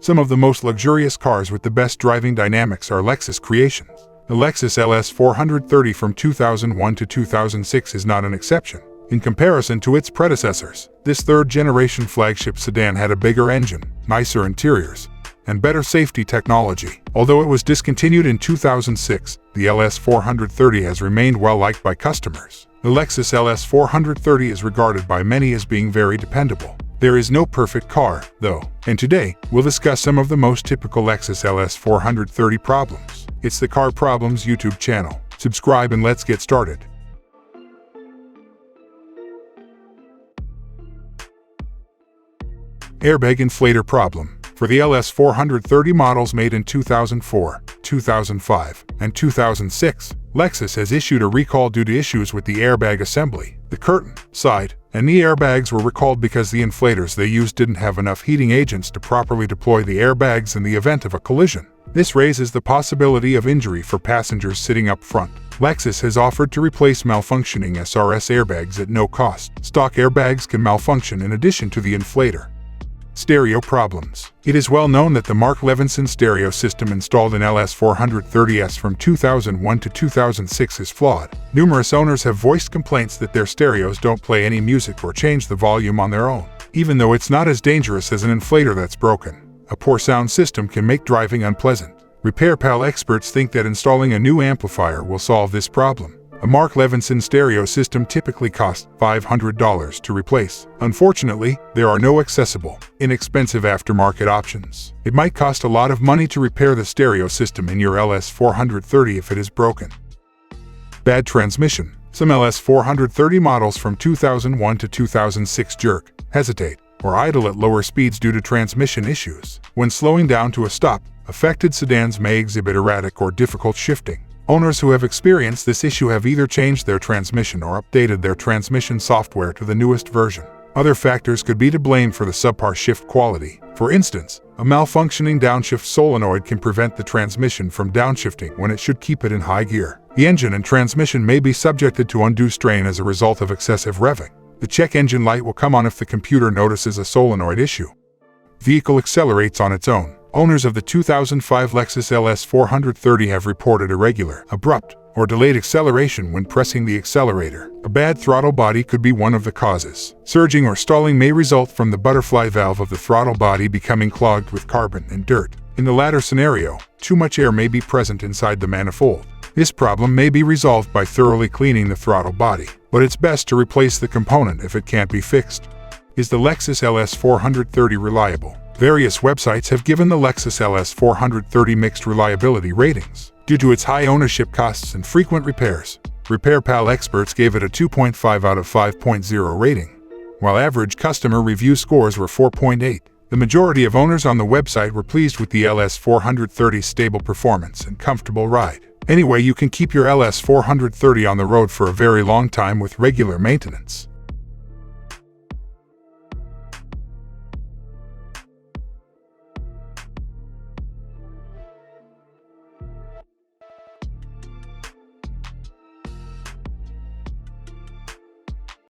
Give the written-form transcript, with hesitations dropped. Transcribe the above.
Some of the most luxurious cars with the best driving dynamics are Lexus creations. The Lexus LS430 from 2001 to 2006 is not an exception. In comparison to its predecessors, this third-generation flagship sedan had a bigger engine, nicer interiors, and better safety technology. Although it was discontinued in 2006, the LS430 has remained well-liked by customers. The Lexus LS430 is regarded by many as being very dependable. There is no perfect car, though, and today, we'll discuss some of the most typical Lexus LS430 problems. It's the Car Problems YouTube channel. Subscribe and let's get started. Airbag Inflator problem. For the LS430 models made in 2004, 2005, and 2006, Lexus has issued a recall due to issues with the airbag assembly. The curtain, side, and knee airbags were recalled because the inflators they used didn't have enough heating agents to properly deploy the airbags in the event of a collision. This raises the possibility of injury for passengers sitting up front. Lexus has offered to replace malfunctioning SRS airbags at no cost. Stock airbags can malfunction in addition to the inflator. Stereo problems. It is well known that the Mark Levinson stereo system installed in LS430s from 2001 to 2006 is flawed. Numerous owners have voiced complaints that their stereos don't play any music or change the volume on their own. Even though it's not as dangerous as an inflator that's broken, a poor sound system can make driving unpleasant. RepairPal experts think that installing a new amplifier will solve this problem. A Mark Levinson stereo system typically costs $500 to replace. Unfortunately, there are no accessible, inexpensive aftermarket options. It might cost a lot of money to repair the stereo system in your LS430 if it is broken. Bad transmission. Some LS430 models from 2001 to 2006 jerk, hesitate, or idle at lower speeds due to transmission issues. When slowing down to a stop, affected sedans may exhibit erratic or difficult shifting. Owners who have experienced this issue have either changed their transmission or updated their transmission software to the newest version. Other factors could be to blame for the subpar shift quality. For instance, a malfunctioning downshift solenoid can prevent the transmission from downshifting when it should keep it in high gear. The engine and transmission may be subjected to undue strain as a result of excessive revving. The check engine light will come on if the computer notices a solenoid issue. Vehicle accelerates on its own. Owners of the 2005 Lexus LS430 have reported irregular, abrupt, or delayed acceleration when pressing the accelerator. A bad throttle body could be one of the causes. Surging or stalling may result from the butterfly valve of the throttle body becoming clogged with carbon and dirt. In the latter scenario, too much air may be present inside the manifold. This problem may be resolved by thoroughly cleaning the throttle body, but it's best to replace the component if it can't be fixed. Is the Lexus LS430 reliable? Various websites have given the Lexus LS430 mixed reliability ratings. Due to its high ownership costs and frequent repairs, RepairPal experts gave it a 2.5 out of 5.0 rating, while average customer review scores were 4.8. The majority of owners on the website were pleased with the LS430's stable performance and comfortable ride. Anyway, you can keep your LS430 on the road for a very long time with regular maintenance.